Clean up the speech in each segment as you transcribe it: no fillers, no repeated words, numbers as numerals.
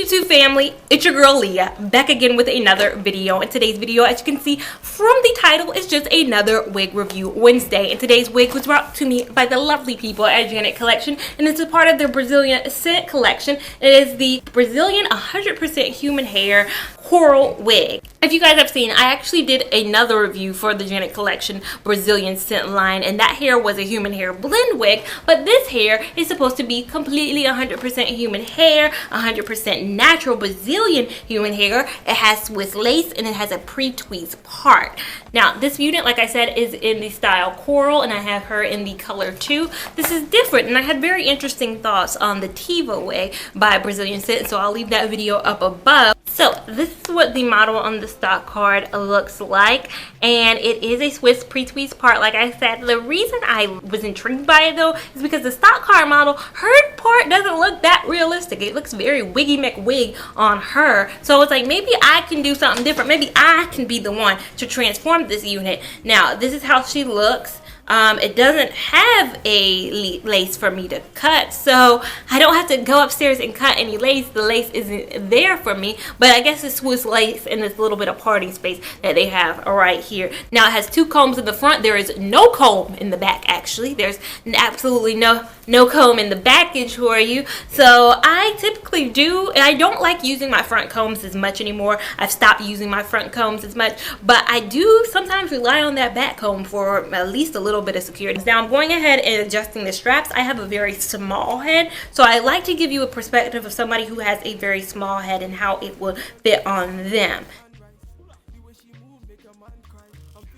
YouTube family, it's your girl Leah, back again with another video. And today's video, as you can see from the title, is just another wig review Wednesday. And today's wig was brought to me by the lovely people at Untitled Collection, and it's a part of their Brazilian scent collection. It is the Brazilian 100% human hair coral wig. If you guys have seen, I actually did another review for the Untitled Collection Brazilian scent line, and that hair was a human hair blend wig, but this hair is supposed to be completely 100% human hair, 100% natural Brazilian human hair. It has Swiss lace and it has a pre-tweezed part. Now this unit, like I said, is in the style coral, and I have her in the color 2. This is different, and I had very interesting thoughts on the Tiva wig by Brazilian Scent, so I'll leave that video up above. So this is what the model on the stock card looks like, and it is a Swiss pre-tweezed part. Like I said, the reason I was intrigued by it though is because the stock card model, her part doesn't look that realistic. It looks very wiggy McWig on her, so it's like maybe I can do something different. Maybe I can be the one to transform this unit. Now this is how she looks. It doesn't have a lace for me to cut, so I don't have to go upstairs and cut any lace. The lace isn't there for me, but I guess it's Swiss lace in this little bit of parting space that they have right here. Now it has 2 combs in the front. There is no comb in the back, actually. There's absolutely no comb in the backage for you. So I typically do, and I don't like using my front combs as much anymore. I've stopped using my front combs as much, but I do sometimes rely on that back comb for at least a little bit of security. Now I'm going ahead and adjusting the straps. I have a very small head, so I like to give you a perspective of somebody who has a very small head and how it will fit on them.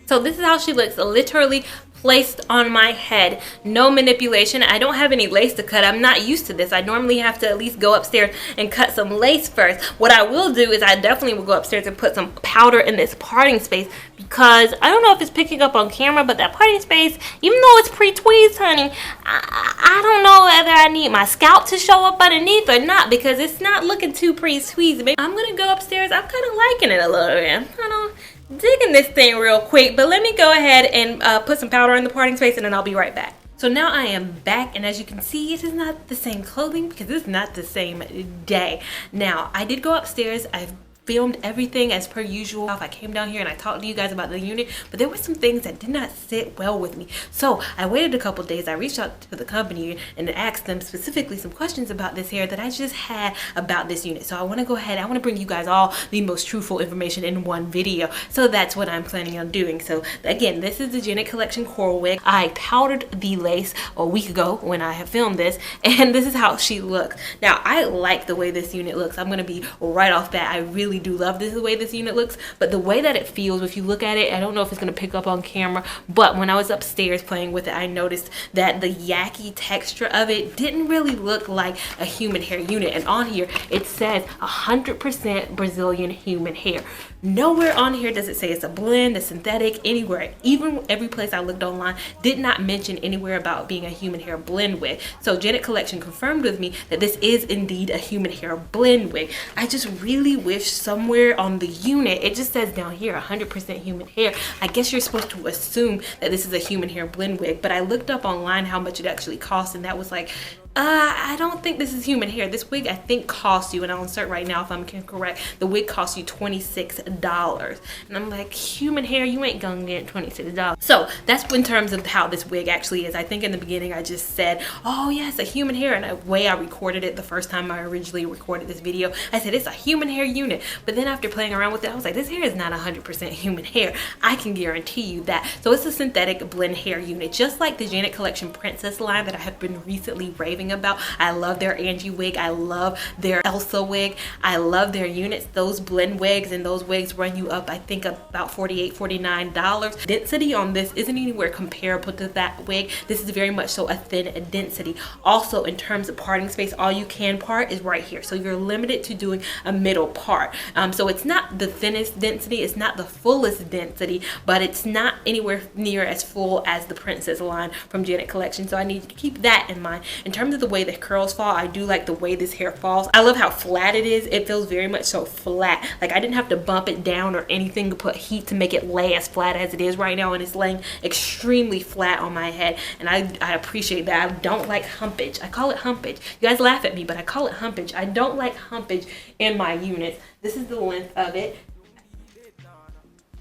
So this is how she looks, literally placed on my head. No manipulation. I don't have any lace to cut. I'm not used to this. I normally have to at least go upstairs and cut some lace first. What I will do is I definitely will go upstairs and put some powder in this parting space, because I don't know if it's picking up on camera, but that parting space, even though it's pre-tweezed, honey, I don't know whether I need my scalp to show up underneath or not, because it's not looking too pre-tweezed. I'm gonna go upstairs. I'm kind of liking it a little bit. I'm kind of digging this thing real quick, but let me go ahead and put some powder in the parting space, and then I'll be right back. So now I am back, and as you can see, it is not the same clothing because it's not the same day. Now I did go upstairs. I've filmed everything as per usual. I came down here and I talked to you guys about the unit, but there were some things that did not sit well with me. So I waited a couple days. I reached out to the company and asked them specifically some questions about this hair that I just had about this unit. So I want to go ahead, I want to bring you guys all the most truthful information in one video. So that's what I'm planning on doing. So again, this is the Untitled Collection coral wig. I powdered the lace a week ago when I have filmed this, and this is how she looks. Now I like the way this unit looks. I'm going to be right off bat. I really do love this the way this unit looks, but the way that it feels, if you look at it, I don't know if it's going to pick up on camera, but when I was upstairs playing with it, I noticed that the yucky texture of it didn't really look like a human hair unit. And on here it says 100% Brazilian human hair. Nowhere on here does it say it's a blend, a synthetic, anywhere. Even every place I looked online did not mention anywhere about being a human hair blend wig. So Untitled Collection confirmed with me that this is indeed a human hair blend wig. I just really wish somewhere on the unit, it just says down here 100% human hair. I guess you're supposed to assume that this is a human hair blend wig, but I looked up online how much it actually costs, and that was like, I don't think this is human hair. This wig I think costs you, and I'll insert right now if I'm correct, the wig costs you $26. And I'm like, human hair, you ain't gonna get $26. So that's in terms of how this wig actually is. I think in the beginning I just said, oh yes, a human hair, and the way I recorded it the first time I originally recorded this video, I said it's a human hair unit. But then after playing around with it, I was like, this hair is not 100% human hair. I can guarantee you that. So it's a synthetic blend hair unit, just like the Untitled Collection Princess line that I have been recently raving about. I love their Angie wig. I love their Elsa wig. I love their units. Those blend wigs and those wigs run you up, I think, about $48, $49. Density on this isn't anywhere comparable to that wig. This is very much so a thin density. Also, in terms of parting space, all you can part is right here. So you're limited to doing a middle part. So it's not the thinnest density. It's not the fullest density, but it's not anywhere near as full as the Princess line from Untitled Collection. So I need you to keep that in mind. In terms terms of the way the curls fall, I do like the way this hair falls. I love how flat it is. It feels very much so flat. Like I didn't have to bump it down or anything to put heat to make it lay as flat as it is right now, and it's laying extremely flat on my head, and I appreciate that. I don't like humpage. I call it humpage. You guys laugh at me, but I call it humpage. I don't like humpage in my units. This is the length of it,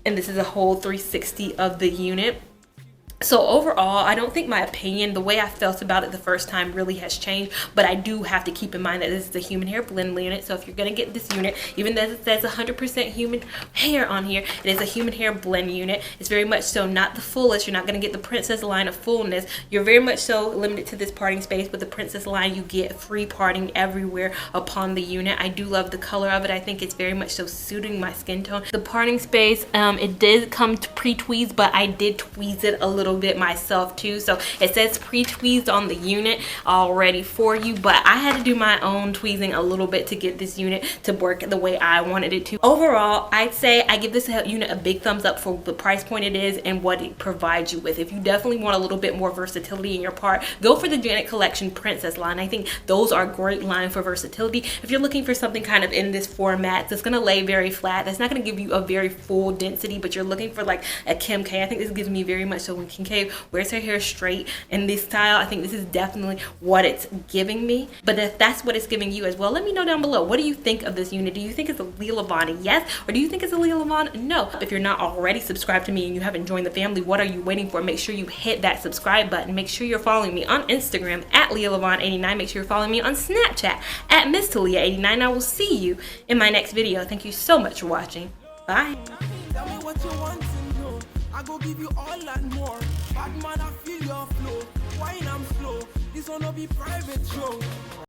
and this is a whole 360 of the unit. So overall, I don't think my opinion, the way I felt about it the first time, really has changed, but I do have to keep in mind that this is a human hair blend unit. So if you're gonna get this unit, even though it says 100% human hair on here, it is a human hair blend unit. It's very much so not the fullest. You're not gonna get the princess line of fullness. You're very much so limited to this parting space. With the princess line, you get free parting everywhere upon the unit. I do love the color of it. I think it's very much so suiting my skin tone. The parting space, it did come to pre-tweezed, but I did tweeze it a little bit myself too. So it says pre-tweezed on the unit already for you, but I had to do my own tweezing a little bit to get this unit to work the way I wanted it to. Overall, I'd say I give this unit a big thumbs up for the price point it is and what it provides you with. If you definitely want a little bit more versatility in your part, go for the Janet Collection Princess line. I think those are a great line for versatility. If you're looking for something kind of in this format that's going to lay very flat, that's not going to give you a very full density, but you're looking for like a Kim K, I think this gives me very much so when Kim K wears her hair straight in this style, I think this is definitely what it's giving me. But if that's what it's giving you as well, let me know down below. What do you think of this unit? Do you think it's a Lia Lavon? Yes? Or do you think it's a Lia Lavon? No. If you're not already subscribed to me and you haven't joined the family, what are you waiting for? Make sure you hit that subscribe button. Make sure you're following me on Instagram at Lia Lavon89. Make sure you're following me on Snapchat at MrLia89. I will see you in my next video. Thank you so much for watching. Bye. Tell me what you want to know. I go give you all and more. Bad man, I feel your flow. Wine I'm slow. This one will be private show.